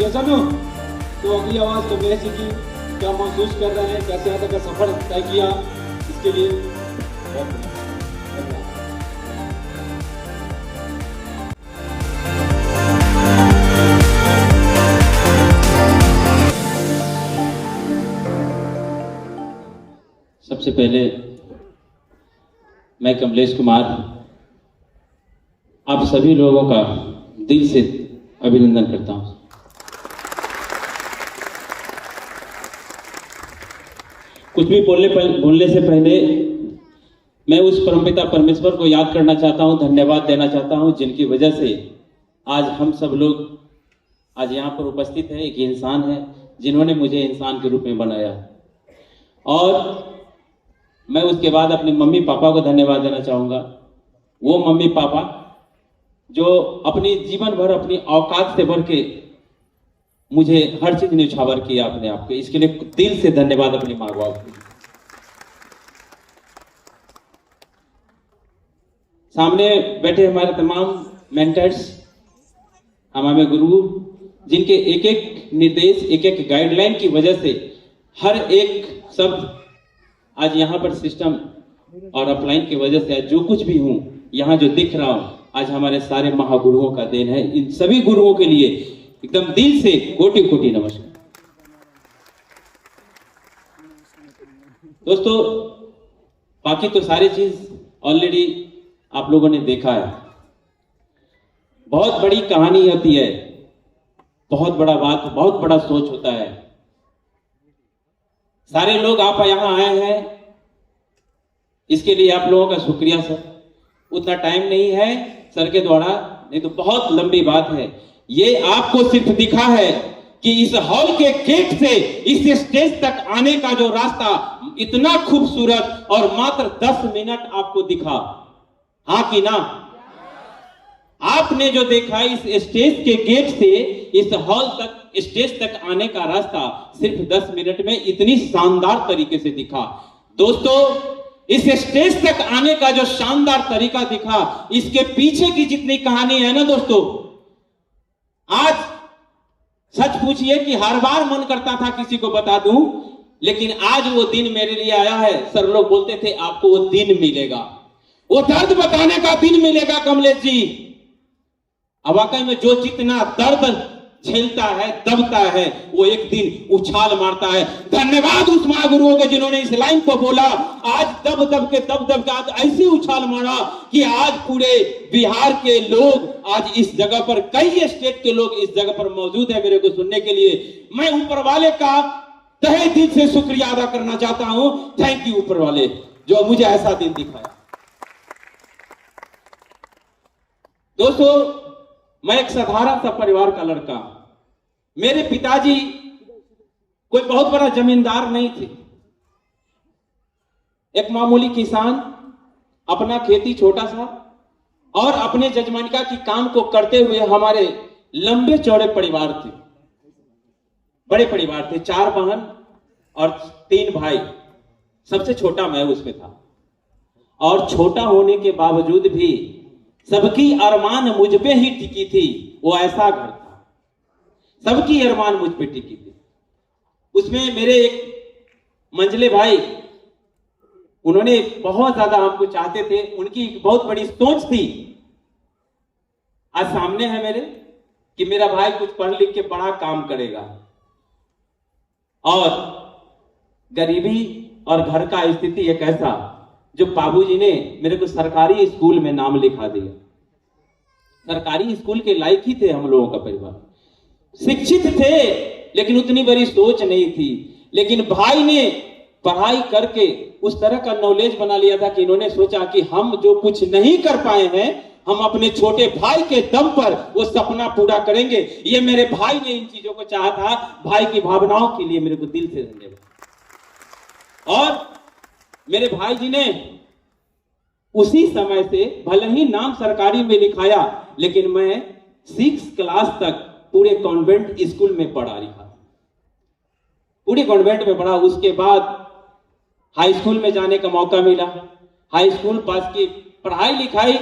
सनु, तो अगली आवाज तो मेरे की क्या महसूस कर रहे हैं, कैसे यहाँ तक का सफर तय किया, इसके लिए बहुत धन्यवाद। सबसे पहले मैं कमलेश कुमार आप सभी लोगों का दिल से अभिनंदन करता हूं। कुछ भी बोलने से पहले मैं उस परमपिता परमेश्वर को याद करना चाहता हूं, धन्यवाद देना चाहता हूं, जिनकी वजह से आज हम सब लोग आज यहाँ पर उपस्थित है। एक इंसान है जिन्होंने मुझे इंसान के रूप में बनाया, और मैं उसके बाद अपने मम्मी पापा को धन्यवाद देना चाहूँगा। वो मम्मी पापा जो अपनी जीवन भर अपनी औकात से बढ़ के मुझे हर चीज न्यौछावर किया अपने आप के, इसके लिए दिल से धन्यवाद अपनी माँ बाप को। सामने बैठे हमारे तमाम मेंटर्स, हमारे गुरु, जिनके एक एक निर्देश, एक एक गाइडलाइन की वजह से हर एक शब्द आज यहाँ पर सिस्टम और अपलाइन की वजह से आज जो कुछ भी हूँ, यहाँ जो दिख रहा हूँ, आज हमारे सारे महागुरुओं का देन है। इन सभी गुरुओं के लिए एकदम दिल से कोटि कोटि नमस्कार। दोस्तों, बाकी तो सारी चीज ऑलरेडी आप लोगों ने देखा है। बहुत बड़ी कहानी होती है, बहुत बड़ा बात, बहुत बड़ा सोच होता है। सारे लोग आप यहां आए हैं, इसके लिए आप लोगों का शुक्रिया सर। उतना टाइम नहीं है सर के द्वारा, नहीं तो बहुत लंबी बात है। ये आपको सिर्फ दिखा है कि इस हॉल के गेट से इस स्टेज तक आने का जो रास्ता इतना खूबसूरत और मात्र 10 मिनट आपको दिखा, हाँ कि ना? आपने जो देखा इस स्टेज के गेट से इस हॉल तक, स्टेज तक आने का रास्ता सिर्फ 10 मिनट में इतनी शानदार तरीके से दिखा। दोस्तों, इस स्टेज तक आने का जो शानदार तरीका दिखा, इसके पीछे की जितनी कहानी है ना दोस्तों, आज सच पूछिए कि हर बार मन करता था किसी को बता दूं, लेकिन आज वो दिन मेरे लिए आया है। सर लोग बोलते थे आपको वो दिन मिलेगा, वो दर्द बताने का दिन मिलेगा कमलेश जी। अब वाकई में जो जितना दर्द झेलता है, दबता है, वो एक दिन उछाल मारता है। धन्यवाद उस महागुरुओं के जिन्होंने इस लाइन को बोला। आज दब दब के आज ऐसी उछाल मारा कि आज पूरे बिहार के लोग, आज इस जगह पर कई स्टेट के लोग इस जगह पर मौजूद है मेरे को सुनने के लिए। मैं ऊपर वाले का तहे दिल से शुक्रिया अदा करना चाहता हूं। थैंक यू ऊपर वाले, जो मुझे ऐसा दिन दिखाया। दोस्तों, मैं एक साधारण सा परिवार का लड़का। मेरे पिताजी कोई बहुत बड़ा जमींदार नहीं थे, एक मामूली किसान, अपना खेती छोटा सा और अपने जजमानिका की काम को करते हुए हमारे लंबे चौड़े परिवार थे, बड़े परिवार थे। 4 बहन और 3 भाई, सबसे छोटा मैं उसमें था। और छोटा होने के बावजूद भी सबकी अरमान मुझ पे ही टिकी थी। वो ऐसा घर था, सबकी अरमान मुझ पे टिकी थी। उसमें मेरे एक मंझले भाई, उन्होंने बहुत ज्यादा हमको चाहते थे, उनकी एक बहुत बड़ी सोच थी। आज सामने है मेरे कि मेरा भाई कुछ पढ़ लिख के बड़ा काम करेगा, और गरीबी और घर का स्थिति एक ऐसा, जो बाबूजी ने मेरे को सरकारी स्कूल में नाम लिखा दिया। सरकारी स्कूल के लायक ही थे हम लोगों का परिवार, शिक्षित थे, लेकिन उतनी बड़ी सोच नहीं थी। लेकिन भाई ने पढ़ाई करके उस तरह का नॉलेज बना लिया था कि इन्होंने सोचा कि हम जो कुछ नहीं कर पाए हैं, हम अपने छोटे भाई के दम पर वो सपना पूरा करेंगे। ये मेरे भाई ने इन चीजों को चाहा था। भाई की भावनाओं के लिए मेरे को दिल से धन्यवाद। और मेरे भाई जी ने उसी समय से, भले ही नाम सरकारी में लिखाया, लेकिन मैं 6 क्लास तक पूरे कॉन्वेंट स्कूल में पढ़ा रहा, पूरे कॉन्वेंट में पढ़ा। उसके बाद हाई स्कूल में जाने का मौका मिला, हाई स्कूल पास की। पढ़ाई लिखाई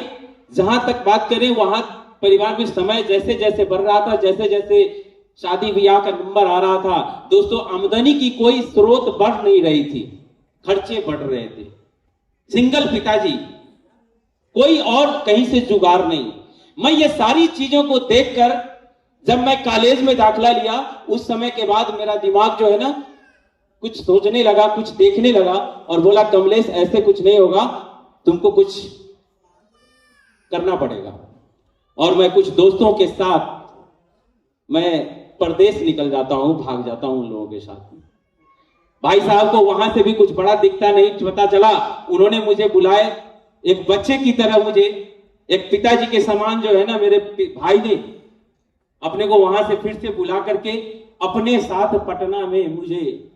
जहां तक बात करें, वहां परिवार में समय जैसे जैसे बढ़ रहा था, जैसे जैसे शादी ब्याह का नंबर आ रहा था। दोस्तों, आमदनी की कोई स्रोत बढ़ नहीं रही थी, खर्चे बढ़ रहे थे। सिंगल पिताजी, कोई और कहीं से जुगाड़ नहीं। मैं ये सारी चीजों को देखकर जब मैं कॉलेज में दाखिला लिया, उस समय के बाद मेरा दिमाग जो है ना कुछ सोचने लगा, कुछ देखने लगा और बोला कमलेश ऐसे कुछ नहीं होगा, तुमको कुछ करना पड़ेगा। और मैं कुछ दोस्तों के साथ मैं परदेश निकल जाता हूं, भाग जाता हूं उन लोगों के साथ। भाई साहब को वहां से भी कुछ बड़ा दिखता नहीं, पता चला उन्होंने मुझे बुलाए एक बच्चे की तरह, मुझे एक पिताजी के समान जो है ना मेरे भाई ने अपने को वहां से फिर से बुला करके अपने साथ पटना में मुझे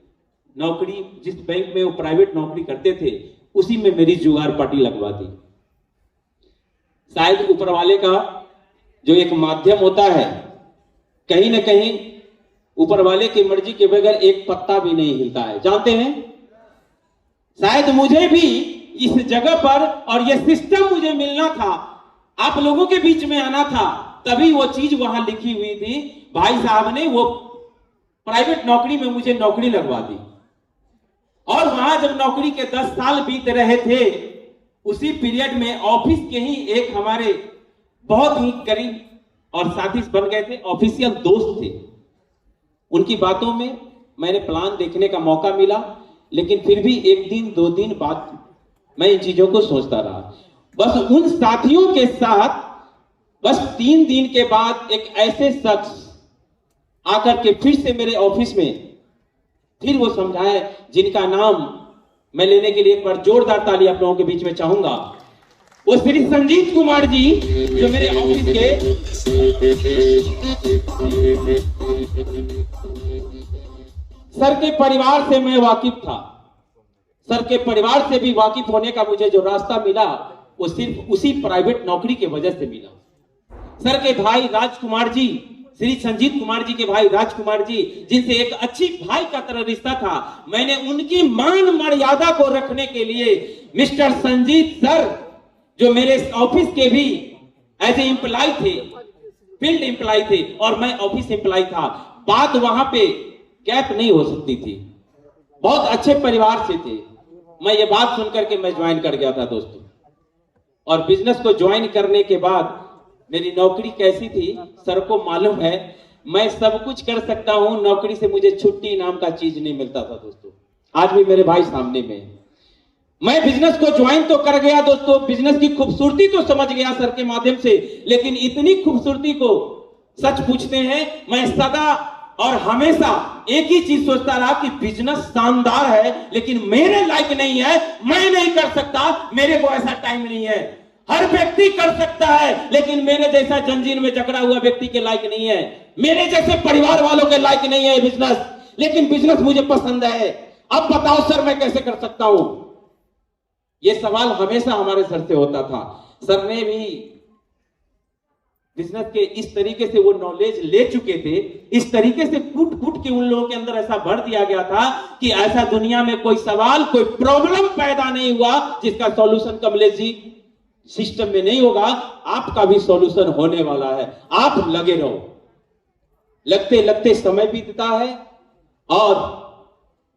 नौकरी, जिस बैंक में वो प्राइवेट नौकरी करते थे उसी में मेरी जुगाड़ पार्टी लगवा दी। शायद ऊपर वाले का जो एक माध्यम होता है, कहीं ना कहीं ऊपर वाले की मर्जी के बगैर एक पत्ता भी नहीं हिलता है, जानते हैं। शायद मुझे भी इस जगह पर और यह सिस्टम मुझे मिलना था, आप लोगों के बीच में आना था, तभी वो चीज वहां लिखी हुई थी। भाई साहब ने वो प्राइवेट नौकरी में मुझे नौकरी लगवा दी और वहां जब नौकरी के 10 साल बीत रहे थे, उसी पीरियड में ऑफिस के ही एक हमारे बहुत ही करीब और साथी बन गए थे, ऑफिशियल दोस्त थे। उनकी बातों में मैंने प्लान देखने का मौका मिला, लेकिन फिर भी एक दिन 2 दिन बाद मैं इन चीजों को सोचता रहा। बस उन साथियों के साथ बस 3 दिन के बाद एक ऐसे शख्स आकर के फिर से मेरे ऑफिस में फिर वो समझाए, जिनका नाम मैं लेने के लिए एक बार जोरदार ताली आप लोगों के बीच में चाहूंगा। वो श्री संजीत कुमार जी, जो मेरे ऑफिस के सर के परिवार से मैं वाकिफ था। सर के परिवार से भी वाकिफ होने का मुझे जो रास्ता मिला वो सिर्फ उसी प्राइवेट नौकरी की वजह से मिला। सर के भाई राजकुमार जी, श्री संजीत कुमार जी के भाई राजकुमार जी, जिनसे एक अच्छी भाई का तरह रिश्ता था, मैंने उनकी मान मर्यादा को रखने के लिए मिस्टर संजीत सर, जो मेरे ऑफिस के भी एज ए एम्प्लॉय थे, फील्ड एम्प्लॉय थे और मैं ऑफिस एम्प्लॉय था, बात वहां पे गैप नहीं हो सकती थी। बहुत अच्छे परिवार से थे। मैं ये बात सुनकर के मैं ज्वाइन कर गया था दोस्तों। और बिजनेस को ज्वाइन करने के बाद मेरी नौकरी कैसी थी सर को मालूम है। मैं सब कुछ कर सकता हूं, नौकरी से मुझे छुट्टी नाम का चीज नहीं मिलता था दोस्तों। आज भी मेरे भाई सामने में है। मैं बिजनेस को ज्वाइन तो कर गया दोस्तों, बिजनेस की खूबसूरती तो समझ गया सर के माध्यम से, लेकिन इतनी खूबसूरती को सच पूछते हैं, मैं सदा और हमेशा एक ही चीज सोचता रहा कि बिजनेस शानदार है, लेकिन मेरे लायक नहीं है, मैं नहीं कर सकता, मेरे को ऐसा टाइम नहीं है। हर व्यक्ति कर सकता है, लेकिन मेरे जैसा जंजीर में जकड़ा हुआ व्यक्ति के लायक नहीं है, मेरे जैसे परिवार वालों के लायक नहीं है बिजनेस, लेकिन बिजनेस मुझे पसंद है। अब बताओ सर मैं कैसे कर सकता हूं? यह सवाल हमेशा हमारे सर से होता था। सर ने भी बिजनेस के इस तरीके से वो नॉलेज ले चुके थे, इस तरीके से कूट कूट के उन लोगों के अंदर ऐसा भर दिया गया था कि ऐसा दुनिया में कोई सवाल, कोई प्रॉब्लम पैदा नहीं हुआ जिसका सॉल्यूशन कमलेश जी सिस्टम में नहीं होगा। आपका भी सॉल्यूशन होने वाला है, आप लगे रहो। लगते लगते समय बीतता है और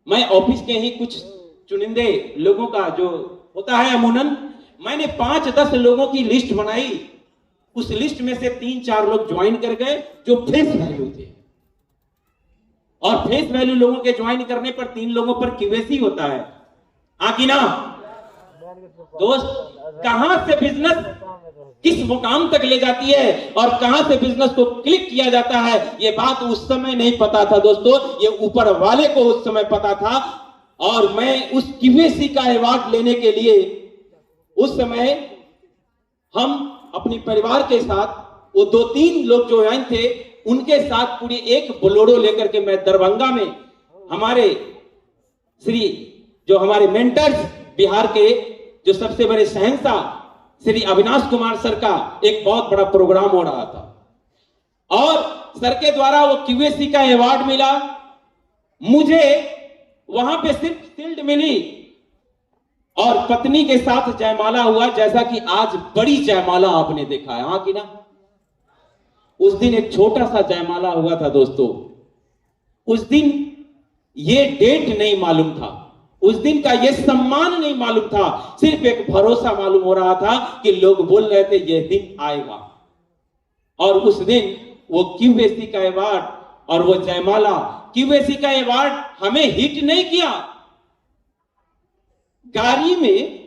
मैं ऑफिस के ही कुछ चुनिंदे लोगों का जो होता है अमूमन, मैंने 5-10 लोगों की लिस्ट बनाई। उस लिस्ट में से 3-4 लोग ज्वाइन कर गए जो फेस वैल्यू थे, और फेस वैल्यू लोगों के ज्वाइन करने पर 3 लोगों पर क्यूएसी होता है। आकी ना दोस्त, कहां से बिजनेस किस मुकाम तक ले जाती है और कहां से बिजनेस को क्लिक किया जाता है, ये बात उस समय नहीं पता था दोस्तों, ये ऊपर वाले को उस समय पता था। और मैं उस क्यूएसी का अवार्ड लेने के लिए उस समय हम अपनी परिवार के साथ, वो 2-3 लोग जो ज्वाइन थे उनके साथ पूरी एक बोलेरो लेकर के मैं दरभंगा में हमारे जो हमारे मेंटर्स बिहार के जो सबसे बड़े शहंशाह श्री अविनाश कुमार सर का एक बहुत बड़ा प्रोग्राम हो रहा था और सर के द्वारा वो क्यूएसी का अवार्ड मिला। मुझे वहां पे सिर्फ शील्ड मिली और पत्नी के साथ जयमाला हुआ, जैसा कि आज बड़ी जयमाला आपने देखा है, हाँ कि ना। उस दिन एक छोटा सा जयमाला हुआ था दोस्तों। उस दिन ये डेट नहीं मालूम था, उस दिन का ये सम्मान नहीं मालूम था, सिर्फ एक भरोसा मालूम हो रहा था कि लोग बोल रहे थे ये दिन आएगा। और उस दिन वो क्यूबेसी का अवार्ड और वो जयमाला, क्यूबेसी का अवार्ड हमें हिट नहीं किया, गाड़ी में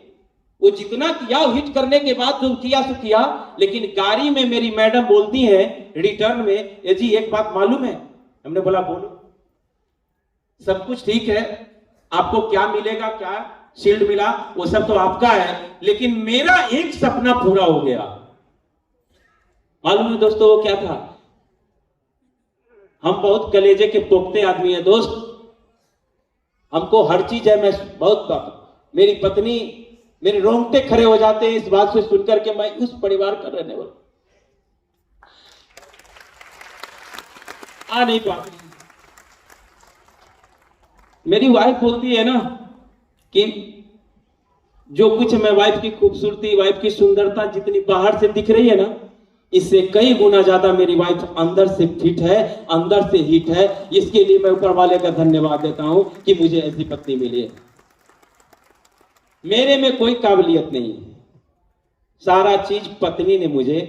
वो जितना किया हिट करने के बाद जो किया सो किया, लेकिन गाड़ी में मेरी मैडम बोलती है रिटर्न में, ये जी एक बात मालूम है? हमने बोला बोलो। सब कुछ ठीक है, आपको क्या मिलेगा, क्या शील्ड मिला, वो सब तो आपका है, लेकिन मेरा एक सपना पूरा हो गया। मालूम है दोस्तों वो क्या था? हम बहुत कलेजे के पोखते आदमी है दोस्त, हमको हर चीज है। मैं बहुत, मेरी पत्नी, मेरे रोंगटे खड़े हो जाते हैं इस बात से सुनकर के मैं उस परिवार का रहने वाला आ नहीं पाती। मेरी वाइफ बोलती है ना कि जो कुछ मैं वाइफ की खूबसूरती, वाइफ की सुंदरता जितनी बाहर से दिख रही है ना, इससे कई गुना ज्यादा मेरी वाइफ अंदर से फिट है, अंदर से हिट है। इसके लिए मैं ऊपर वाले का धन्यवाद देता हूं कि मुझे ऐसी पत्नी मिली है। मेरे में कोई काबिलियत नहीं है, सारा चीज पत्नी ने मुझे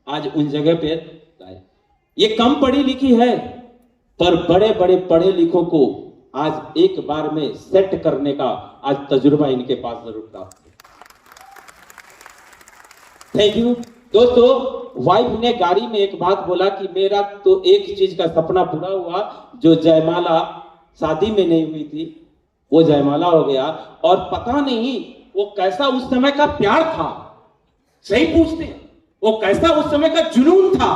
आज उन जगह पे लाया। ये कम पढ़ी लिखी है, पर बड़े बड़े पढ़े लिखों को आज एक बार में सेट करने का आज तजुर्बा इनके पास जरूर था। थैंक यू दोस्तों। वाइफ ने गाड़ी में एक बात बोला कि मेरा तो एक चीज का सपना पूरा हुआ, जो जयमाला शादी में नहीं हुई थी वो जयमाला हो गया। और पता नहीं वो कैसा उस समय का प्यार था, सही पूछते हैं, वो कैसा उस समय का जुनून था।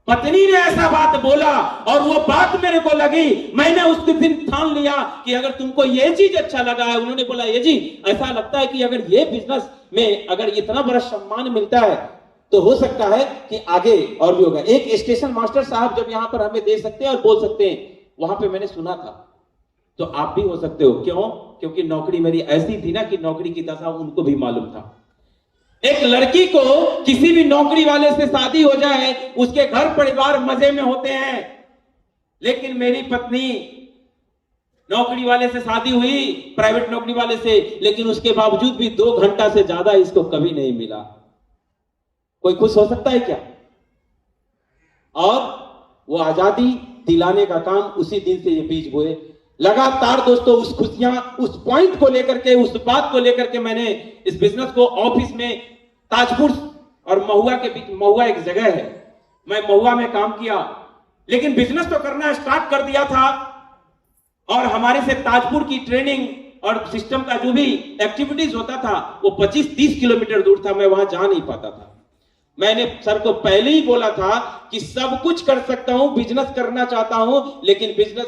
पत्नी ने ऐसा बात बोला और वो बात मेरे को लगी। मैंने उस दिन ठान लिया कि अगर तुमको ये चीज अच्छा लगा है, उन्होंने बोला ये जी ऐसा लगता है कि अगर ये बिजनेस में अगर इतना बड़ा सम्मान मिलता है तो हो सकता है कि आगे और भी होगा। एक स्टेशन मास्टर साहब जब यहाँ पर हमें दे सकते हैं और बोल सकते हैं, वहां पे मैंने सुना था, तो आप भी हो सकते हो। क्यों? क्योंकि नौकरी मेरी ऐसी थी ना कि नौकरी की दशा उनको भी मालूम था। एक लड़की को किसी भी नौकरी वाले से शादी हो जाए, उसके घर परिवार मजे में होते हैं, लेकिन मेरी पत्नी नौकरी वाले से शादी हुई, प्राइवेट नौकरी वाले से, लेकिन उसके बावजूद भी 2 घंटा से ज्यादा इसको कभी नहीं मिला। कोई खुश हो सकता है क्या? और वो आजादी दिलाने का काम उसी दिन से ये बीज बोए। लगातार दोस्तों उस खुशियां, उस पॉइंट को लेकर के, उस बात को लेकर के मैंने इस बिजनेस को ऑफिस में ताजपुर और महुआ के बीच, महुआ एक जगह है, मैं महुआ में काम किया, लेकिन बिजनेस तो करना स्टार्ट कर दिया था। और हमारे से ताजपुर की ट्रेनिंग और सिस्टम का जो भी एक्टिविटीज होता था वो 25-30 किलोमीटर दूर था, मैं वहां जा नहीं पाता था। मैंने सर को पहले ही बोला था कि सब कुछ कर सकता हूं, बिजनेस करना चाहता हूं, लेकिन बिजनेस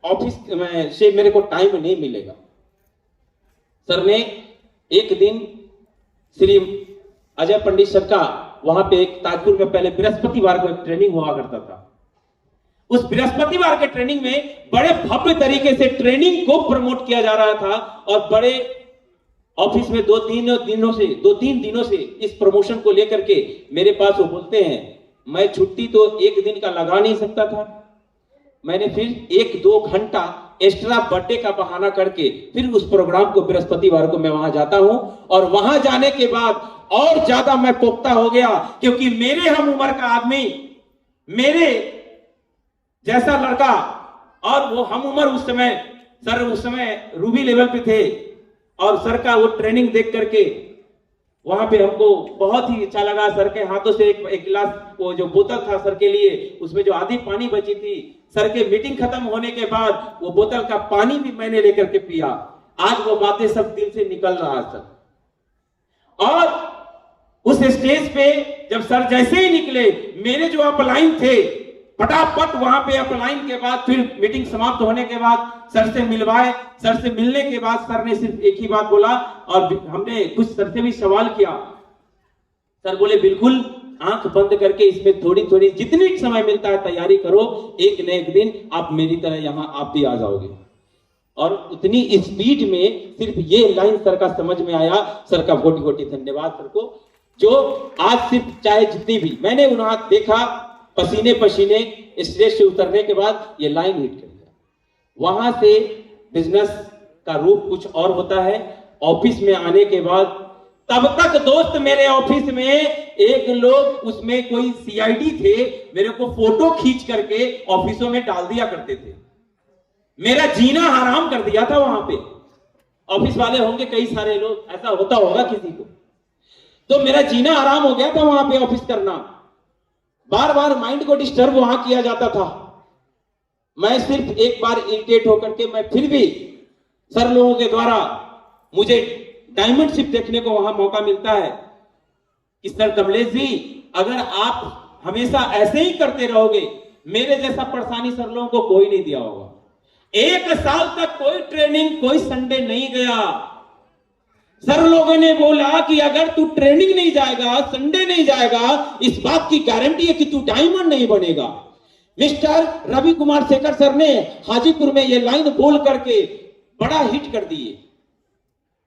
ऑफिस में से मेरे को टाइम नहीं मिलेगा। सर ने एक दिन श्री अजय पंडित सर का वहां पे एक ताजपुर में पहले बृहस्पतिवार को एक ट्रेनिंग हुआ करता था। उस बृहस्पतिवार के ट्रेनिंग में बड़े भव्य तरीके से ट्रेनिंग को प्रमोट किया जा रहा था और बड़े ऑफिस में 2-3 दिनों से इस प्रमोशन को लेकर के मेरे पास वो बोलते हैं, मैं छुट्टी तो एक दिन का लगा नहीं सकता था। मैंने फिर 1-2 घंटा एक्स्ट्रा बर्थडे का बहाना करके फिर उस प्रोग्राम को बृहस्पतिवार को मैं वहां जाता हूं। और वहां जाने के बाद और ज्यादा मैं पोख्ता हो गया, क्योंकि मेरे हम उम्र का आदमी, मेरे जैसा लड़का, और वो हम उम्र उस समय, सर उस समय रूबी लेवल पे थे, और सर का वो ट्रेनिंग देख करके वहां पे हमको बहुत ही अच्छा लगा। सर के हाथों से एक गिलास, वो जो बोतल था सर के लिए, उसमें जो आधी पानी बची थी, सर के मीटिंग खत्म होने के बाद वो बोतल का पानी भी मैंने लेकर के पिया। आज वो बातें सब दिल से निकल रहा है सर। और उस स्टेज पे जब सर जैसे ही निकले, मेरे जो अपलाइन थे फटाफट वहां पे अपलाइन के बाद फिर मीटिंग समाप्त होने के बाद सर से मिलवाए। सर से मिलने के बाद सर ने सिर्फ एक ही बात बोला, और हमने कुछ सर से भी सवाल किया। सर बोले बिल्कुल आंख बंद करके इसमें थोड़ी थोड़ी जितनी समय मिलता है तैयारी करो, एक न एक दिन आप मेरी तरह यहां आप भी आ जाओगे। और उतनी स्पीड में सिर्फ ये लाइन सर का समझ में आया। सर का कोटि-कोटि धन्यवाद सर को, जो आज सिर्फ चाहे जितनी भी मैंने उन्हें देखा पसीने पसीने स्टेज से उतरने के बाद ये लाइन हिट कर दिया। वहां से बिजनेस का रूप कुछ और होता है। ऑफिस में आने के बाद तब तक दोस्त मेरे ऑफिस में एक लोग उसमें कोई सीआईडी थे, मेरे को फोटो खींच करके ऑफिसों में डाल दिया करते थे। मेरा जीना हराम कर दिया था वहां पे। ऑफिस वाले होंगे कई सारे लोग, ऐसा होता होगा किसी को, तो मेरा जीना हराम हो गया था वहां पे ऑफिस करना। बार बार माइंड को डिस्टर्ब वहां किया जाता था। मैं सिर्फ एक बार इरिटेट होकर के मैं फिर भी सर लोगों के द्वारा मुझे डायमंड शिप देखने को वहां मौका मिलता है कि सर कमलेश जी, अगर आप हमेशा ऐसे ही करते रहोगे, मेरे जैसा परेशानी सर लोगों को कोई नहीं दिया होगा। 1 साल तक कोई ट्रेनिंग, कोई संडे नहीं गया। सर लोगों ने बोला कि अगर तू ट्रेनिंग नहीं जाएगा, संडे नहीं जाएगा, इस बात की गारंटी है कि तू डायमंड नहीं बनेगा। मिस्टर रवि कुमार शेखर सर ने हाजीपुर में ये लाइन बोल करके बड़ा हिट कर दिए।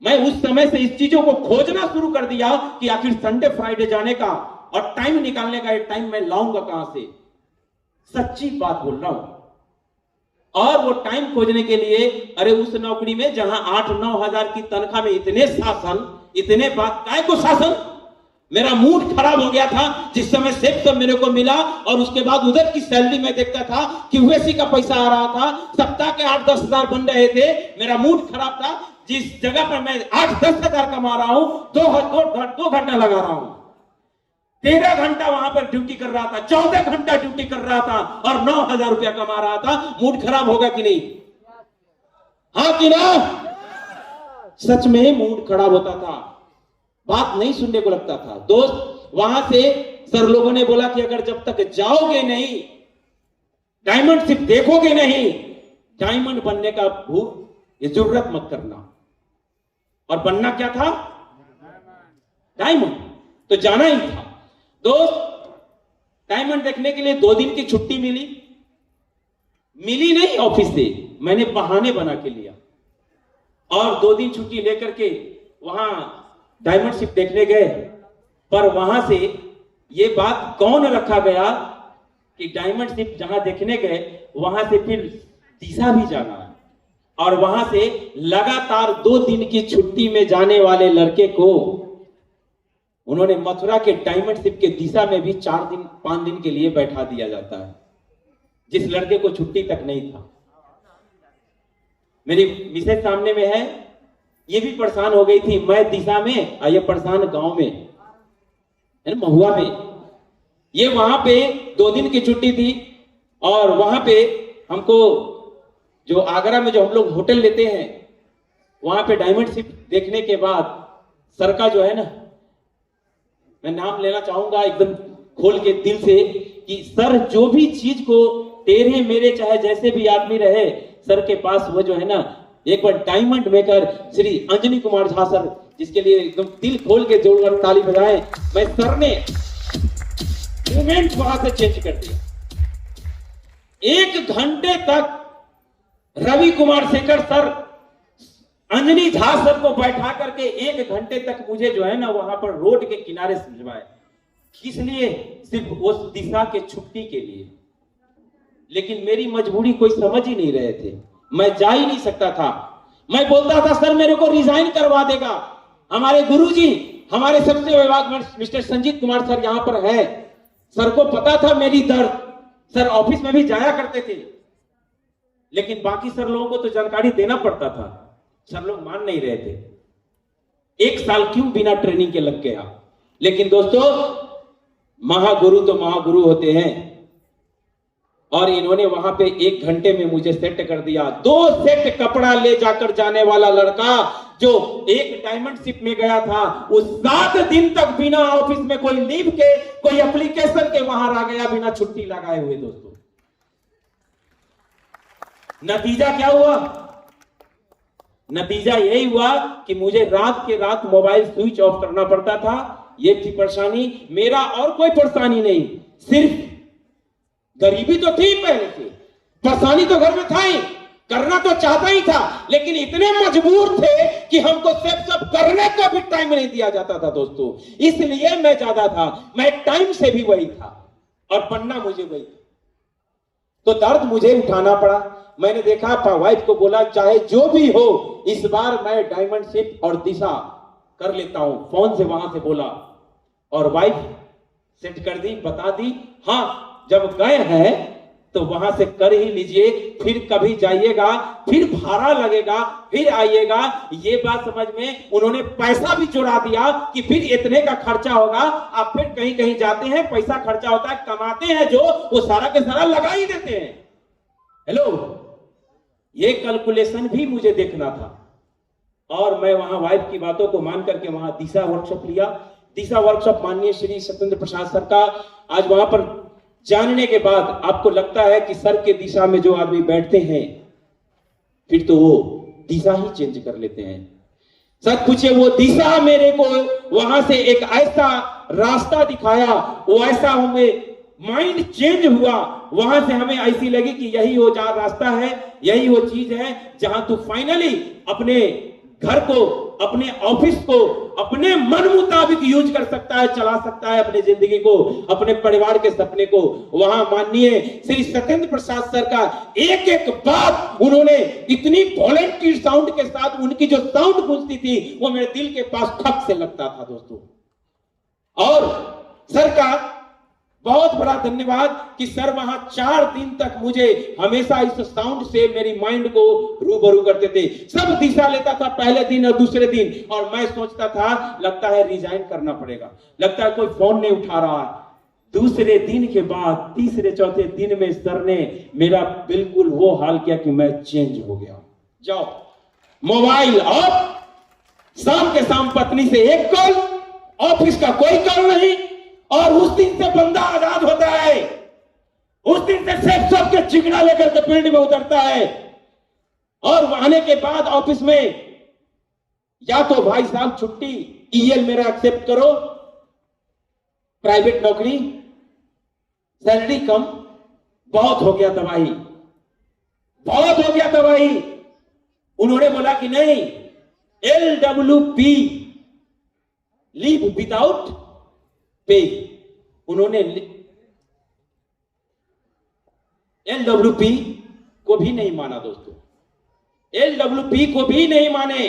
मैं उस समय से इस चीजों को खोजना शुरू कर दिया कि आखिर संडे फ्राइडे जाने का और टाइम निकालने का ये टाइम मैं लाऊंगा कहां से। सच्ची बात बोल रहा हूं। और वो टाइम खोजने के लिए, अरे उस नौकरी में जहां 8-9 हजार की तनख्वाह में इतने शासन, इतने बात, काय को शासन। मेरा मूड खराब हो गया था जिस समय सेफ सब मेरे को मिला, और उसके बाद उधर की सैलरी में देखता था कि यूएससी का पैसा आ रहा था, सप्ताह के 8-10 हजार बन रहे थे। मेरा मूड खराब था। जिस जगह पर मैं 8-10 हजार कमा रहा हूं, 2 घंटा लगा रहा हूं, 13 घंटा वहां पर ड्यूटी कर रहा था, 14 घंटा ड्यूटी कर रहा था और 9,000 रुपया कमा रहा था। मूड खराब होगा कि नहीं? हाँ कि ना? सच में मूड खराब होता था, बात नहीं सुनने को लगता था। दोस्त, वहां से सर लोगों ने बोला कि अगर जब तक जाओगे नहीं, डायमंड शिप देखोगे नहीं, डायमंड बनने का ये जरूरत मत करना। और बनना क्या था? डायमंड। तो जाना ही था। दोस्त, डायमंड देखने के लिए 2 दिन की छुट्टी मिली नहीं ऑफिस से, मैंने बहाने बना के लिया और 2 दिन छुट्टी लेकर के वहां डायमंड शिप देखने गए। पर वहां से ये बात कौन रखा गया कि डायमंड शिप जहां देखने गए, वहां से फिर दिशा भी जाना है। और वहां से लगातार 2 दिन की छुट्टी में जाने वाले लड़के को उन्होंने मथुरा के डायमंड शिप के दिशा में भी 4-5 दिन के लिए बैठा दिया जाता है, जिस लड़के को छुट्टी तक नहीं था। मेरी मिसेज सामने में है, ये भी परेशान हो गई थी। मैं दिशा में और ये परेशान गांव में है, महुआ में। ये वहां पे 2 दिन की छुट्टी थी और वहां पे हमको जो आगरा में जो हम लोग होटल लेते हैं, वहां पे डायमंड शिप देखने के बाद सर का जो है ना, मैं नाम लेना चाहूंगा एकदम खोल के दिल से कि सर जो भी चीज को तेरे मेरे चाहे जैसे भी आदमी रहे, सर के पास वो जो है ना, एक बार diamond maker Shri Anjani Kumar Jha sir, जिसके लिए एकदम दिल खोल के जोरदार ताली बजाएं। मैं सर ने मूवमेंट वहां से चेंज कर दिया। 1 घंटे तक रवि कुमार शेखर सर अंजनी झा सर को बैठा करके 1 घंटे तक मुझे जो है ना वहां पर रोड के किनारे समझवाए। किस लिए? सिर्फ उस दिशा के छुट्टी के लिए। लेकिन मेरी मजबूरी कोई समझ ही नहीं रहे थे, मैं जा ही नहीं सकता था। मैं बोलता था सर मेरे को रिजाइन करवा देगा। हमारे गुरुजी, हमारे सबसे विभाग मिस्टर संजीत कुमार सर यहां पर है, सर को पता था मेरी दर्द, सर ऑफिस में भी जाया करते थे। लेकिन बाकी सर लोगों को तो जानकारी देना पड़ता था, सर लोग मान नहीं रहे थे। 1 साल क्यों बिना ट्रेनिंग के लग गया। लेकिन दोस्तों, महागुरु तो महागुरु होते हैं और इन्होंने वहां पे 1 घंटे में मुझे सेट कर दिया। 2 सेट कपड़ा ले जाकर जाने वाला लड़का जो एक डायमंड शिप में गया था, उस 7 दिन तक बिना ऑफिस में कोई लीव के, कोई एप्लीकेशन के वहां रह गया बिना छुट्टी लगाए हुए। दोस्तों, नतीजा क्या हुआ? नतीजा यही हुआ कि मुझे रात के रात मोबाइल स्विच ऑफ करना पड़ता था। ये थी परेशानी। मेरा और कोई परेशानी नहीं, सिर्फ गरीबी तो थी पहले से, परेशानी तो घर में था ही, करना तो चाहता ही था, लेकिन इतने मजबूर थे कि हमको सब करने का भी टाइम नहीं दिया जाता था। दोस्तों, इसलिए मैं ज्यादा था, मैं टाइम से भी वही था। और पन्ना मुझे वही, तो दर्द मुझे उठाना पड़ा। मैंने देखा, वाइफ को बोला चाहे जो भी हो इस बार मैं डायमंड शिप और दिशा कर लेता हूं। फोन से वहां से बोला और वाइफ सेट कर दी, बता दी। हाँ, जब गए हैं तो वहां से कर ही लीजिए, फिर कभी जाइएगा, फिर भाड़ा लगेगा, फिर आइएगा। ये बात समझ में उन्होंने पैसा भी चुरा दिया कि फिर इतने का खर्चा होगा। आप फिर कहीं कहीं जाते हैं, पैसा खर्चा होता है, कमाते हैं जो वो सारा के सारा लगा ही देते हैं। हेलो, ये कैलकुलेशन भी मुझे देखना था और मैं वहां वाइफ की बातों को मान करके वहां दिशा वर्कशॉप लिया। दिशा वर्कशॉप माननीय श्री सत्येंद्र प्रसाद सर का आज वहां पर जानने के बाद आपको लगता है कि सर के दिशा में जो आदमी बैठते हैं फिर तो वो दिशा ही चेंज कर लेते हैं। सच पूछे, वो दिशा मेरे को वहां से एक ऐसा रास्ता दिखाया, वो ऐसा हमें माइंड चेंज हुआ। वहां से हमें ऐसी लगी कि यही वो जहां रास्ता है, यही वो चीज है जहां तू फाइनली अपने घर को, अपने ऑफिस को अपने मन मुताबिक यूज कर सकता है, चला सकता है अपनी जिंदगी को, अपने परिवार के सपने को। वहां माननीय श्री सत्येंद्र प्रसाद सर का एक एक बात उन्होंने इतनी वॉलंटियर साउंड के साथ, उनकी जो साउंड गूंजती थी वो मेरे दिल के पास ठक से लगता था दोस्तों। और सर का बहुत बड़ा धन्यवाद कि सर वहां 4 दिन तक मुझे हमेशा इस साउंड से मेरी माइंड को रूबरू करते थे। सब दिशा लेता था पहले दिन और दूसरे दिन, और मैं सोचता था लगता है रिजाइन करना पड़ेगा, लगता है कोई फोन नहीं उठा रहा है। दूसरे दिन के बाद तीसरे चौथे दिन में सर ने मेरा बिल्कुल वो हाल किया कि मैं चेंज हो गया। जाओ मोबाइल ऑफ, शाम के शाम पत्नी से एक कॉल, ऑफिस का कोई कॉल नहीं, और उस दिन से बंदा आजाद होता है। उस दिन से सेफ सबके चिकना लेकर के फील्ड में उतरता है। और आने के बाद ऑफिस में या तो भाई साहब छुट्टी, ईएल मेरा एक्सेप्ट करो, प्राइवेट नौकरी, सैलरी कम, बहुत हो गया तबाही, बहुत हो गया तबाही। उन्होंने बोला कि नहीं, LWP, लीव विदाउट पे। उन्होंने LWP को भी नहीं माना दोस्तों, LWP को भी नहीं माने।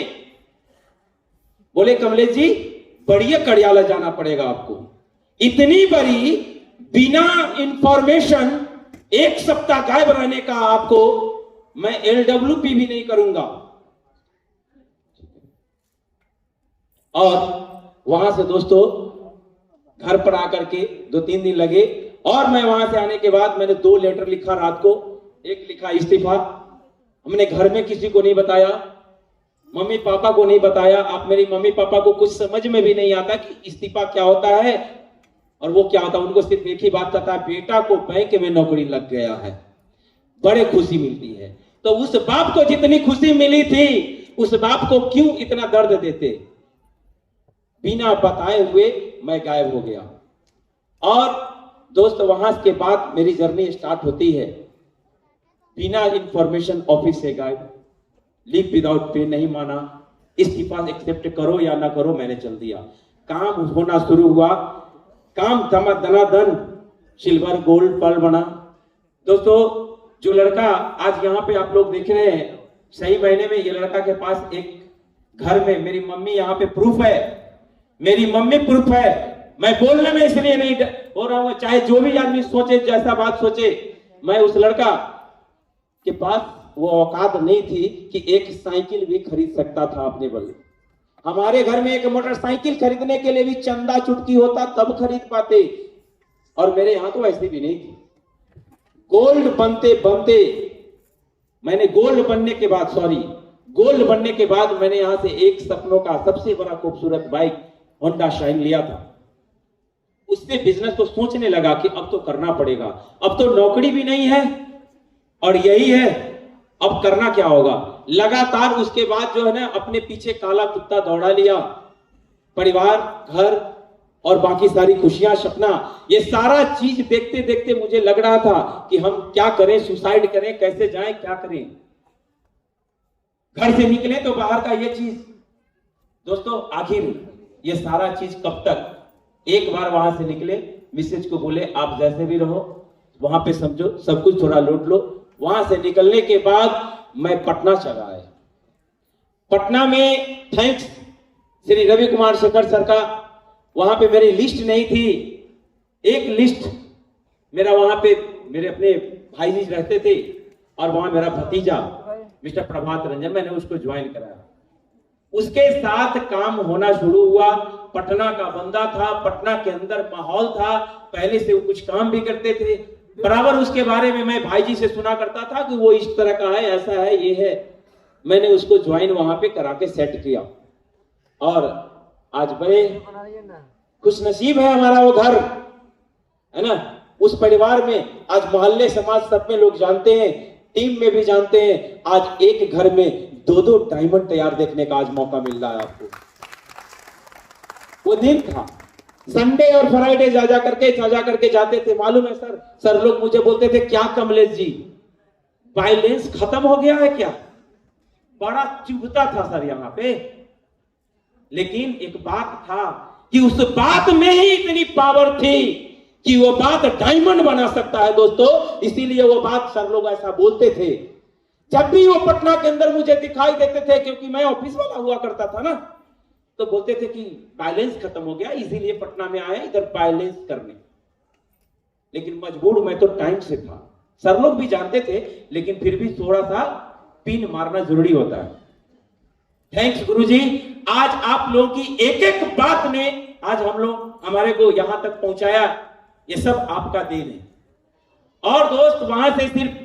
बोले कमलेश जी बढ़िया कड़ियाला जाना पड़ेगा आपको, इतनी बड़ी बिना इंफॉर्मेशन 1 सप्ताह गायब रहने का आपको मैं LWP भी नहीं करूंगा। और वहां से दोस्तों घर पर आकर के 2-3 दिन लगे, और मैं वहां से आने के बाद मैंने 2 लेटर लिखा रात को। एक लिखा इस्तीफा, हमने घर में किसी को नहीं बताया, मम्मी पापा को नहीं बताया। आप मेरी मम्मी पापा को कुछ समझ में भी नहीं आता कि इस्तीफा क्या होता है और वो क्या होता है। उनको सिर्फ एक ही बात पता है, बेटा को बैंक में नौकरी लग गया है, बड़े खुशी मिलती है। तो उस बाप को जितनी खुशी मिली थी, उस बाप को क्यों इतना दर्द देते। बिना बताए हुए मैं गायब हो गया। और दोस्त वहां के बाद मेरी जर्नी स्टार्ट होती है, बिना इंफॉर्मेशन ऑफिस से गायब, लीव विदाउट पे नहीं माना, इस्तीफा एक्सेप्ट करो या ना करो मैंने चल दिया। काम होना शुरू हुआ, काम दनादन सिल्वर गोल्ड पर्ल बना। दोस्तों जो लड़का आज यहाँ पे आप लोग देख रहे हैं, सही महीने में ये लड़का के पास एक घर में मेरी मम्मी यहाँ पे प्रूफ है, मेरी मम्मी प्रूफ है। मैं बोलने में इसलिए नहीं हो रहा हूं, चाहे जो भी आदमी सोचे, जैसा बात सोचे, मैं उस लड़का के पास वो औकात नहीं थी कि एक साइकिल भी खरीद सकता था अपने बल। हमारे घर में एक मोटरसाइकिल खरीदने के लिए भी चंदा चुटकी होता तब खरीद पाते, और मेरे यहां तो ऐसे भी नहीं थी। गोल्ड बनते बनते मैंने गोल्ड बनने के बाद मैंने यहां से एक सपनों का सबसे बड़ा खूबसूरत बाइक होंडा शाइन लिया था। उससे बिजनेस को सोचने लगा कि अब तो करना पड़ेगा, अब तो नौकरी भी नहीं है और यही है, अब करना क्या होगा। लगातार उसके बाद जो है ना अपने पीछे काला कुत्ता दौड़ा लिया, परिवार, घर और बाकी सारी खुशियां, सपना, ये सारा चीज देखते देखते मुझे लग रहा था कि हम क्या करें, सुसाइड करें, कैसे जाएं, क्या करें। घर से निकले तो बाहर का ये चीज, दोस्तों आखिर ये सारा चीज कब तक। एक बार वहां से निकले मिसेज को बोले आप जैसे भी रहो वहां पे समझो सब कुछ थोड़ा लौट लो। वहां से निकलने के बाद मैं पटना चला आया। पटना में थैंक्स श्री रवि कुमार शेखर सर का, वहां पे मेरी लिस्ट नहीं थी, एक लिस्ट मेरा वहां पे मेरे अपने भाई जी रहते थे और वहां मेरा भतीजा मिस्टर प्रभात रंजन, मैंने उसको ज्वाइन कराया। उसके साथ काम होना शुरू हुआ। पटना का बंदा था, पटना के अंदर माहौल था, पहले से वो कुछ काम भी करते थे। बराबर उसके बारे में मैं भाई जी से सुना करता था कि वो इस तरह का है, ऐसा है, ये है। मैंने उसको ज्वाइन वहां पे करा के सेट किया और आज बड़े खुश नसीब है हमारा वो घर, है ना। उस परिवार में आज मोहल्ले समाज सब में लोग जानते हैं, टीम में भी जानते हैं। आज एक घर में 2-2 डायमंड तैयार देखने का आज मौका मिल रहा है आपको। वो दिन था संडे और फ्राइडे जा करके जाते थे। मालूम है सर लोग मुझे बोलते थे क्या कमलेश जी बैलेंस खत्म हो गया है क्या? बड़ा चुभता था सर यहाँ पे। लेकिन एक बात था कि उस बात में ही इतनी पावर थी कि वो बात डायमंड बना सकता है दोस्तों। इसीलिए वो बात सर लोग ऐसा बोलते थे। जब भी वो पटना के अंदर मुझे दिखाई देते थे, क्योंकि मैं ऑफिस वाला हुआ करता था ना, तो बोलते थे कि बैलेंस खत्म हो गया, इसीलिए पटना में आए इधर बैलेंस करने। लेकिन मजबूर मैं तो टाइम से था, सर लोग भी जानते थे, लेकिन फिर भी थोड़ा सा पिन मारना जरूरी होता है। थैंक्स गुरुजी, आज आप लोगों की एक एक बात ने आज हमारे को यहां तक पहुंचाया, ये सब आपका देन है। और दोस्त वहां से सिर्फ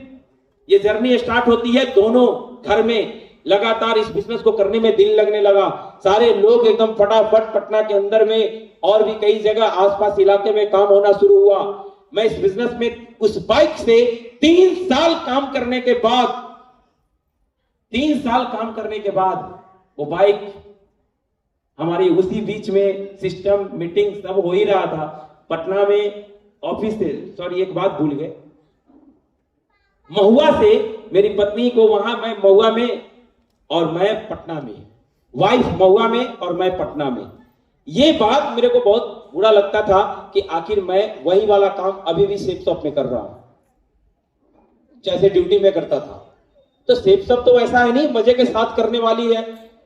ये जर्नी स्टार्ट होती है, दोनों घर में लगातार इस बिजनेस को करने में दिल लगने लगा। सारे लोग एकदम फटाफट पटना के अंदर में और भी कई जगह आसपास इलाके में काम होना शुरू हुआ। मैं इस बिजनेस में उस बाइक से 3 साल काम करने के बाद 3 साल काम करने के बाद वो बाइक हमारी उसी बीच में सिस्टम मीटिंग सब हो ही रहा था। पटना में ऑफिस से, सॉरी एक बात भूल गए, महुआ से मेरी पत्नी को वहां, मैं महुआ में और मैं पटना में, वाइफ महुआ में और मैं पटना में। ये बात मेरे को बहुत बुरा लगता था कि आखिर मैं वही वाला काम अभी भी सेफ शॉप में कर रहा हूं जैसे ड्यूटी में करता था। तो सेफ शॉप तो ऐसा है नहीं, मजे के साथ करने वाली है।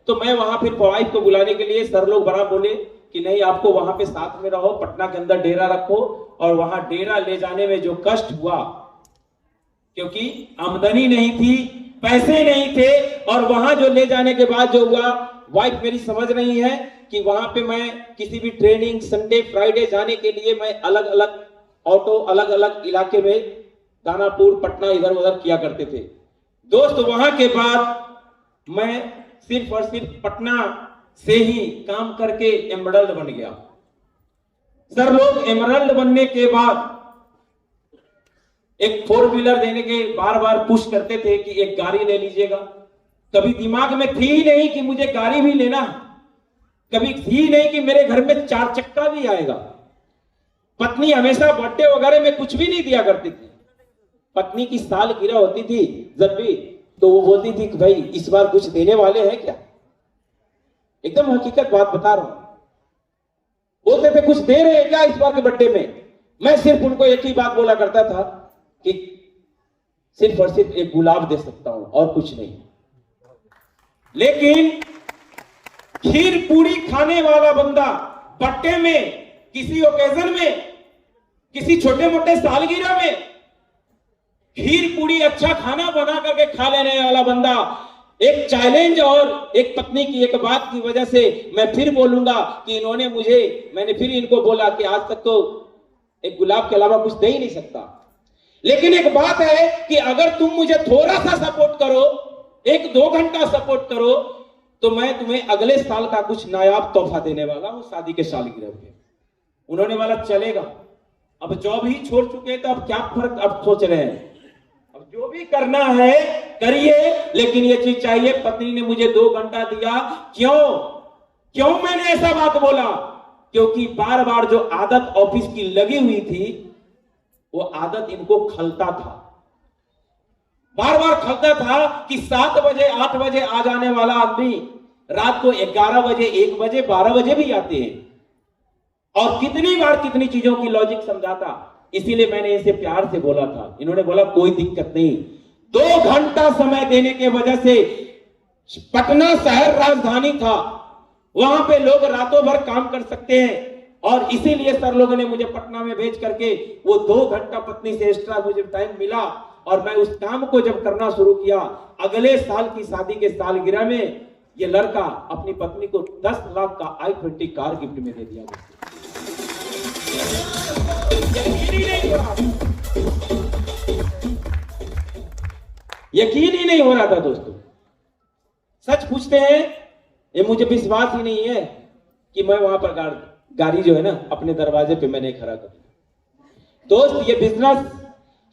तो मैं वहां फिर वाइफ को बुलाने के लिए सर लोग बड़ा बोले कि नहीं, आपको वहां पे साथ में रहो, पटना के अंदर डेरा रखो। और वहां डेरा ले जाने में जो कष्ट हुआ, क्योंकि आमदनी नहीं थी, पैसे नहीं थे, और वहां जो ले जाने के बाद जो हुआ, वाइफ मेरी समझ रही है कि वहां पे मैं किसी भी ट्रेनिंग संडे फ्राइडे जाने के लिए मैं अलग अलग ऑटो अलग अलग इलाके में दानापुर पटना इधर उधर किया करते थे। दोस्त वहां के बाद मैं सिर्फ और सिर्फ पटना से ही काम करके एमरल्ड बन गया। सर लोग एमरल्ड बनने के बाद एक 4 व्हीलर देने के बार बार पुश करते थे कि एक गाड़ी ले लीजिएगा। कभी दिमाग में थी ही नहीं कि मुझे गाड़ी भी लेना, कभी थी नहीं कि मेरे घर में 4 चक्का भी आएगा। पत्नी हमेशा बर्थडे वगैरह में कुछ भी नहीं दिया करती थी। पत्नी की सालगिरह होती थी जब भी, तो वो बोलती थी कि भाई इस बार कुछ देने वाले हैं क्या? एकदम हकीकत बात बता रहा हूं। बोलते थे कुछ दे रहे हैं क्या इस बार के बर्थडे में? मैं सिर्फ उनको एक ही बात बोला करता था कि सिर्फ और सिर्फ एक गुलाब दे सकता हूं और कुछ नहीं। लेकिन खीर पूरी खाने वाला बंदा बर्थडे में, किसी ओकेजन में, किसी छोटे मोटे सालगिरह में खीर पूरी अच्छा खाना बना करके खा लेने वाला बंदा, एक चैलेंज और एक पत्नी की एक बात की वजह से मैं फिर बोलूंगा कि इन्होंने मैंने फिर इनको बोला कि आज तक तो एक गुलाब के अलावा कुछ दे ही नहीं सकता। लेकिन एक बात है कि अगर तुम मुझे थोड़ा सा सपोर्ट करो, 1-2 घंटा सपोर्ट करो, तो मैं तुम्हें अगले साल का कुछ नायाब तोहफा देने वाला हूं शादी के सालगिरह पे। उन्होंने वाला चलेगा, अब जॉब ही छोड़ चुके तो अब क्या फर्क, अब सोच रहे हैं अब जो भी करना है करिए, लेकिन ये चीज चाहिए। पत्नी ने मुझे 2 घंटा दिया। क्यों मैंने ऐसा बात बोला? क्योंकि बार बार जो आदत ऑफिस की लगी हुई थी, वो आदत इनको खलता था, बार बार खलता था कि 7 बजे 8 बजे आ जाने वाला आदमी रात को 11 बजे 1 बजे 12 बजे भी आते हैं। और कितनी बार कितनी चीजों की लॉजिक समझाता। इसीलिए मैंने इसे प्यार से बोला था। इन्होंने बोला कोई दिक्कत नहीं। 2 घंटा समय देने के वजह से, पटना शहर राजधानी था, वहां पे लोग रातों भर काम कर सकते हैं, और इसीलिए सर लोगों ने मुझे पटना में भेज करके वो 2 घंटा पत्नी से एक्स्ट्रा मुझे टाइम मिला, और मैं उस काम को जब करना शुरू किया, अगले साल की शादी के सालगिरह में ये लड़का अपनी पत्नी को 10 लाख का i20 कार गिफ्ट में दे दिया। यकीन ही नहीं हो रहा था दोस्तों। सच पूछते हैं, ये मुझे विश्वास ही नहीं है कि मैं वहां पर गाड़ी जो है ना अपने दरवाजे पे मैंने खड़ा कर दिया। दोस्त, ये बिजनेस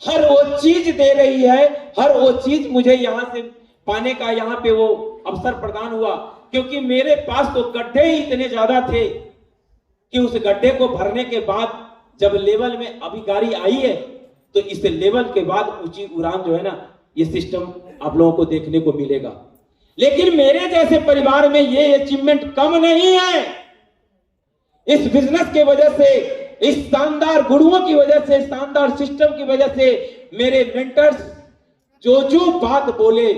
हर वो चीज दे रही है, हर वो चीज मुझे यहां से पाने का यहाँ पे वो अवसर प्रदान हुआ, क्योंकि मेरे पास तो गड्ढे ही इतने ज्यादा थे कि उस गड्ढे को भरने के बाद जब लेवल में अभी गाड़ी आई है, तो इस लेवल के बाद ऊंची उड़ान जो है ना, ये सिस्टम आप लोगों को देखने को मिलेगा। लेकिन मेरे जैसे परिवार में ये अचीवमेंट कम नहीं है। इस बिजनेस के वजह से, इस शानदार गुरुओं की वजह से, शानदार सिस्टम की वजह से मेरे मेंटर्स जो बात बोले,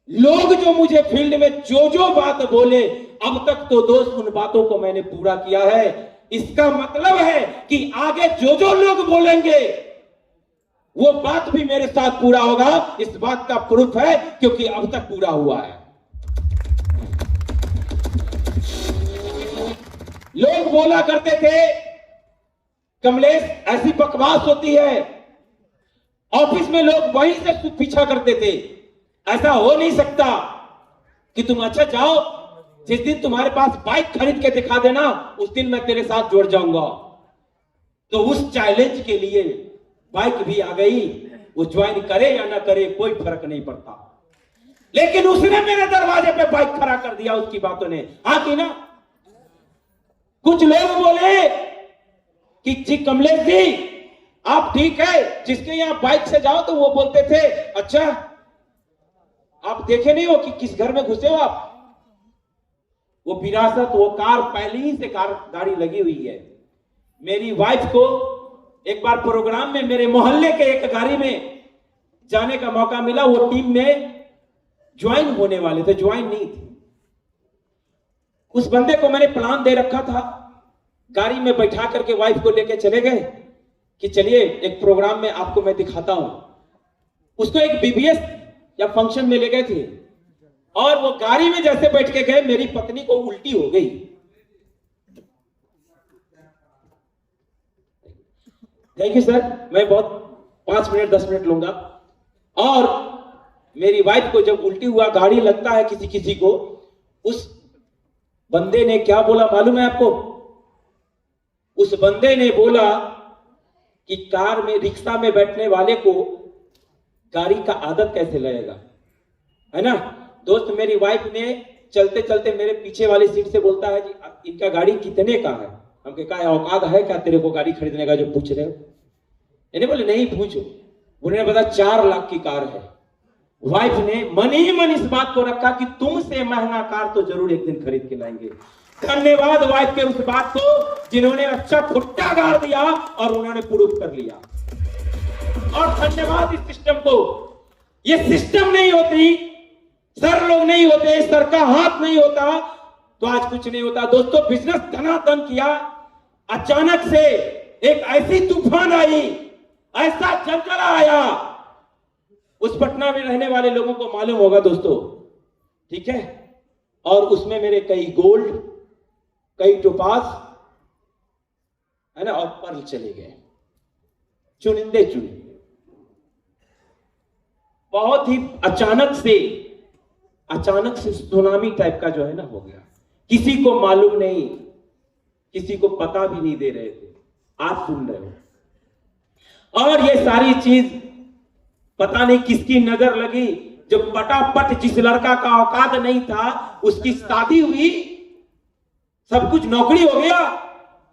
लोग जो मुझे फील्ड में जो बात बोले, अब तक तो दोस्त उन बातों को मैंने पूरा किया है। इसका मतलब है कि आगे जो लोग बोलेंगे वो बात भी मेरे साथ पूरा होगा। इस बात का प्रूफ है क्योंकि अब तक पूरा हुआ है। लोग बोला करते थे कमलेश ऐसी बकवास होती है, ऑफिस में लोग वहीं से पीछा करते थे, ऐसा हो नहीं सकता कि तुम अच्छा जाओ, जिस दिन तुम्हारे पास बाइक खरीद के दिखा देना उस दिन मैं तेरे साथ जुड़ जाऊंगा। तो उस चैलेंज के लिए बाइक भी आ गई, वो ज्वाइन करे या ना करे कोई फर्क नहीं पड़ता, लेकिन उसने मेरे दरवाजे पे बाइक खड़ा कर दिया उसकी बातों ने। हाँ कि ना? कुछ लोग बोले कि जी कमलेश जी आप ठीक है, जिसके यहां बाइक से जाओ तो वो बोलते थे अच्छा आप देखे नहीं हो कि किस घर में घुसे हो आप, वो विरासत, वो कार पहले ही से कार गाड़ी लगी हुई है। मेरी वाइफ को एक बार प्रोग्राम में मेरे मोहल्ले के एक गाड़ी में जाने का मौका मिला। वो टीम में ज्वाइन होने वाले थे, ज्वाइन नहीं थे। उस बंदे को मैंने प्लान दे रखा था, गाड़ी में बैठा करके वाइफ को लेके चले गए कि चलिए एक प्रोग्राम में आपको मैं दिखाता हूं। उसको एक बीबीएस या फंक्शन में ले गए थे, और वो गाड़ी में जैसे बैठ के गए मेरी पत्नी को उल्टी हो गई। थैंक यू सर, मैं बहुत 5 मिनट 10 मिनट लूंगा। और मेरी वाइफ को जब उल्टी हुआ, गाड़ी लगता है किसी को, उस बंदे ने क्या बोला मालूम है आपको? उस बंदे ने बोला कि कार में, रिक्शा में बैठने वाले को गाड़ी का आदत कैसे लगेगा, है ना दोस्त। मेरी वाइफ ने चलते चलते मेरे पीछे वाली सीट से बोलता है कि इनका गाड़ी कितने का है? हम कहा औकात है क्या तेरे को गाड़ी खरीदने का जो पूछ रहे हो? इन्हें बोले नहीं पूछो। उन्होंने बताया 4 लाख की कार है। वाइफ ने मन ही मन इस बात को रखा कि तुमसे महंगा कार तो जरूर एक दिन खरीद के लाएंगे। धन्यवाद वाइफ के उस बात को जिन्होंने अच्छा खुट्टा गाड़ दिया और उन्होंने प्रूफ कर लिया। और धन्यवाद इस सिस्टम को। ये सिस्टम नहीं होती, सर लोग नहीं होते, सर का हाथ नहीं होता तो आज कुछ नहीं होता। दोस्तों बिजनेस धनाधन किया, अचानक से एक ऐसी तूफान आई, ऐसा जलजला आया, उस पटना में रहने वाले लोगों को मालूम होगा दोस्तों, ठीक है। और उसमें मेरे कई गोल्ड, कई टोपाज, है ना, और पर्ल चले गए, चुनिंदे चुने। बहुत ही अचानक से सुनामी टाइप का जो है ना हो गया। किसी को मालूम नहीं, किसी को पता भी नहीं दे रहे थे। आप सुन रहे हो। और ये सारी चीज पता नहीं किसकी नजर लगी, जब पटापट जिस लड़का का औकात नहीं था उसकी शादी हुई, सब कुछ नौकरी हो गया,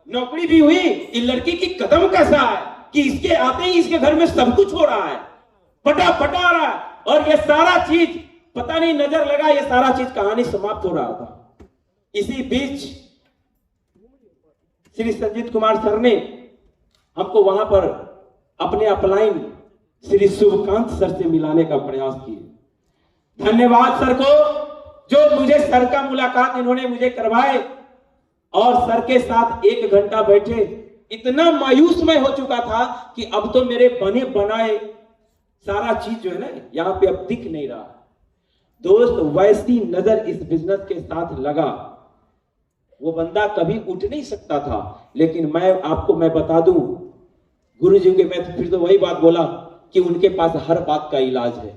नौकरी भी हुई। इस लड़की की कदम कैसा है कि इसके आते ही इसके घर में सब कुछ हो रहा है, पटापट आ रहा है। और ये सारा चीज पता नहीं नजर लगा, ये सारा चीज कहानी समाप्त हो रहा था। इसी बीच श्री संजीत कुमार सर ने हमको वहां पर अपने अपलाइन श्री शुभकांत सर से मिलाने का प्रयास किया। धन्यवाद सर को, जो मुझे सर का मुलाकात इन्होंने मुझे करवाए और सर के साथ 1 घंटा बैठे। इतना मायूस मैं हो चुका था कि अब तो मेरे बने बनाए सारा चीज जो है ना यहां पे अब दिख नहीं रहा। दोस्त, वैसी नजर इस बिजनेस के साथ लगा, वो बंदा कभी उठ नहीं सकता था। लेकिन मैं बता दूं, गुरु जी के मैं फिर तो वही बात बोला कि उनके पास हर बात का इलाज है।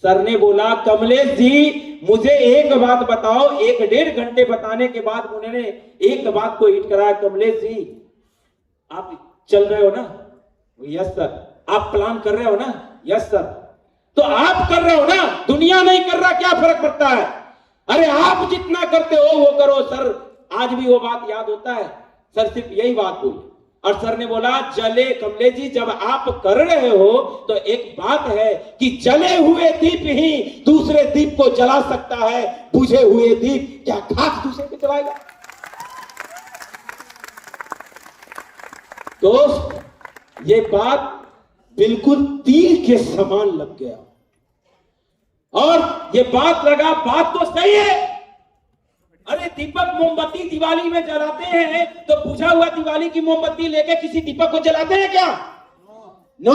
सर ने बोला, कमलेश जी मुझे एक बात बताओ। 1-1.5 घंटे बताने के बाद उन्होंने एक बात को हिट कराया, कमलेश जी आप चल रहे हो ना? Yes sir. आप प्लान कर रहे हो ना? Yes sir. तो आप कर रहे हो ना, दुनिया नहीं कर रहा, क्या फर्क पड़ता है? अरे आप जितना करते हो वो करो सर। आज भी वो बात याद होता है, सर सिर्फ यही बात बोली। और सर ने बोला, जले कमलेश जी जब आप कर रहे हो तो एक बात है कि जले हुए दीप ही दूसरे दीप को जला सकता है, बुझे हुए दीप क्या खाक दूसरे को जलाएगा? दोस्त, ये बात बिल्कुल तीर के समान लग गया। और ये बात लगा, बात तो सही है। अरे दीपक मोमबत्ती दिवाली में जलाते हैं तो बुझा हुआ दिवाली की मोमबत्ती लेके किसी दीपक को जलाते हैं क्या? नो।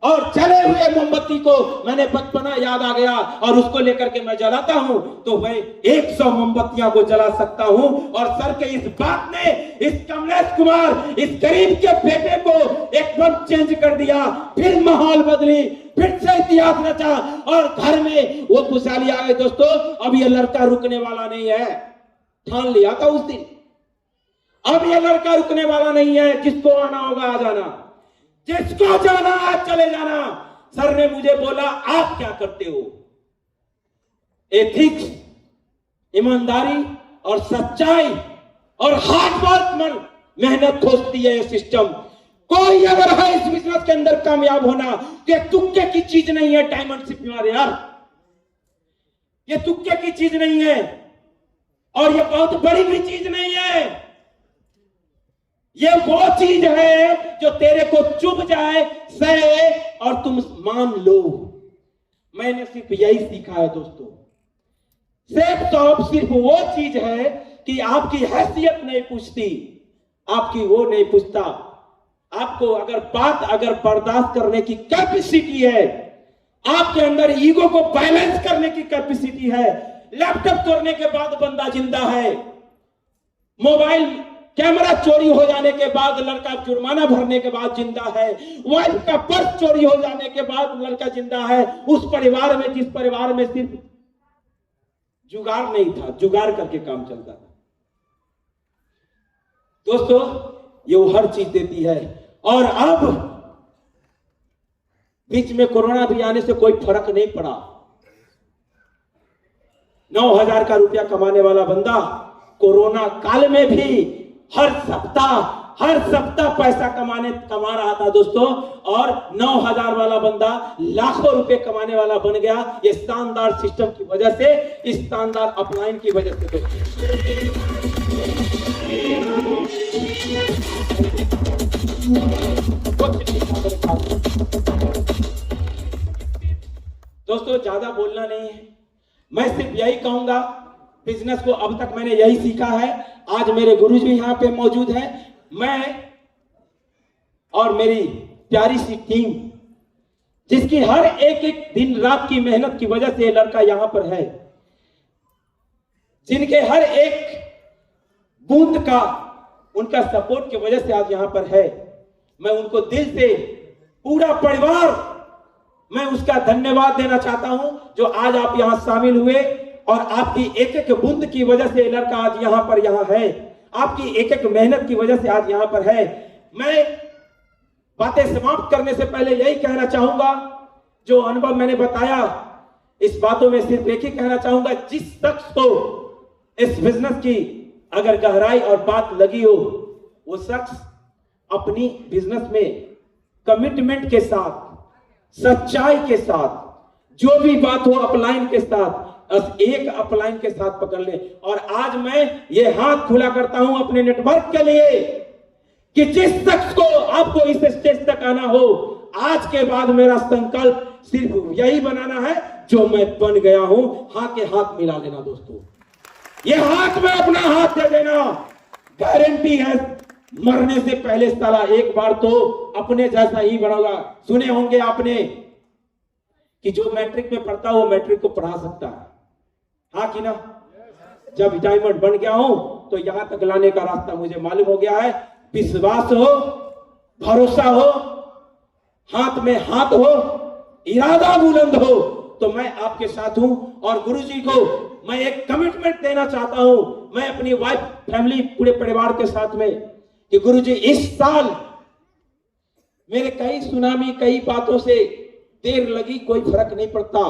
और जले हुए मोमबत्ती को मैंने बचपना याद आ गया और उसको लेकर के मैं जलाता हूं तो मैं 100 मोमबत्तियां को जला सकता हूं। और सर के इस बात ने इस कमलेश कुमार, इस गरीब के बेटे को एकदम चेंज कर दिया। फिर माहौल बदली, फिर से इतिहास रचा और घर में वो खुशहाली आ गई। दोस्तों, अब ये लड़का रुकने वाला नहीं है, ठान लिया था उस दिन। अब ये लड़का रुकने वाला नहीं है, जिसको आना होगा आ जाना, जिसको जाना आज चले जाना। सर ने मुझे बोला, आप क्या करते हो? एथिक्स, ईमानदारी और सच्चाई और हार्ड वर्क, मेहनत खोजती है ये सिस्टम। कोई अगर है इस बिजनेस के अंदर कामयाब होना, ये तुक्के की चीज नहीं है। डायमंडशिप यार, ये तुक्के की चीज नहीं है और ये बहुत बड़ी भी चीज नहीं है। ये वो चीज है जो तेरे को चुभ जाए, सहे और तुम मान लो। मैंने सिर्फ यही सीखा है दोस्तों। सेफ टॉप सिर्फ वो चीज है कि आपकी हैसियत नहीं पूछती, आपकी वो नहीं पूछता। आपको अगर बर्दाश्त करने की कैपेसिटी है, आपके अंदर ईगो को बैलेंस करने की कैपेसिटी है। लैपटॉप तोड़ने के बाद बंदा जिंदा है, मोबाइल कैमरा चोरी हो जाने के बाद लड़का जुर्माना भरने के बाद जिंदा है, वाइफ का पर्स चोरी हो जाने के बाद लड़का जिंदा है। उस परिवार में, जिस परिवार में सिर्फ जुगाड़ नहीं था, जुगाड़ करके काम चलता था। दोस्तों, ये वो हर चीज देती है। और अब बीच में कोरोना भी आने से कोई फर्क नहीं पड़ा। 9,000 का रुपया कमाने वाला बंदा कोरोना काल में भी हर सप्ताह पैसा कमा रहा था दोस्तों। और 9,000 वाला बंदा लाखों रुपए कमाने वाला बन गया। ये शानदार सिस्टम की वजह से, इस शानदार अपलाइन की वजह से दोस्तों, ज्यादा बोलना नहीं है। मैं सिर्फ यही कहूंगा, बिजनेस को अब तक मैंने यही सीखा है। आज मेरे गुरुजी यहां पे मौजूद है, मैं और मेरी प्यारी सी टीम, जिसकी हर एक दिन रात की मेहनत की वजह से ये लड़का यहां पर है, जिनके हर एक बूंद का उनका सपोर्ट की वजह से आज यहां पर है। मैं उनको दिल से, पूरा परिवार, मैं उसका धन्यवाद देना चाहता हूं जो आज आप यहां शामिल हुए और आपकी एक एक बूंद की वजह से लड़का आज यहां है। आपकी एक एक मेहनत की वजह से आज यहां पर है। मैं बातें समाप्त करने से पहले यही कहना चाहूंगा, जो अनुभव मैंने बताया, इस बातों में सिर्फ एक ही कहना चाहूंगा, जिस शख्स को इस बिजनेस की अगर गहराई और बात लगी हो, वो शख्स अपनी बिजनेस में कमिटमेंट के साथ, सच्चाई के साथ, जो भी बात हो अपलाइन के साथ बस एक अपलाइन के साथ पकड़ ले। और आज मैं ये हाथ खुला करता हूं अपने नेटवर्क के लिए कि जिस शख्स को आपको इस स्टेज तक आना हो, आज के बाद मेरा संकल्प सिर्फ यही बनाना है जो मैं बन गया हूं। हाथ के हाथ मिला लेना दोस्तों, ये हाथ में अपना हाथ दे देना। गारंटी है मरने से पहले साला एक बार तो अपने जैसा ही बनोगा। सुने होंगे आपने कि जो मैट्रिक में पढ़ता वो मैट्रिक को पढ़ा सकता है, हाँ कि ना? जब डायमंड बन गया हूं तो यहां तक लाने का रास्ता मुझे मालूम हो गया है। विश्वास हो, भरोसा हो, हाथ में हाथ हो, इरादा बुलंद हो, तो मैं आपके साथ हूं। और गुरुजी को मैं एक कमिटमेंट देना चाहता हूं, मैं अपनी वाइफ, फैमिली, पूरे परिवार के साथ में, कि गुरुजी इस साल मेरे कई सुनामी, कई बातों से देर लगी, कोई फर्क नहीं पड़ता,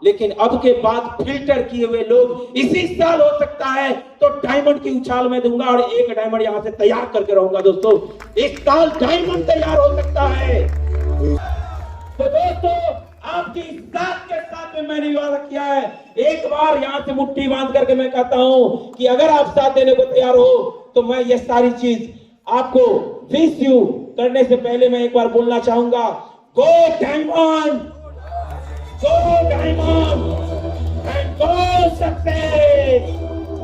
लेकिन अब के बाद फिल्टर किए हुए लोग इसी साल हो सकता है तो डायमंड की उछाल में दूंगा और एक डायमंड यहां से तैयार करके रहूंगा। दोस्तों इस साल डायमंड तैयार हो सकता है। तो दोस्तों आपकी साथ के साथ में मैंने वादा किया है, एक बार यहां से मुट्ठी बांध करके मैं कहता हूं कि अगर आप साथ देने को तैयार हो तो मैं ये सारी चीज आपको विश यू करने से पहले मैं एक बार बोलना चाहूंगा, गो diamond, go diamond and go success.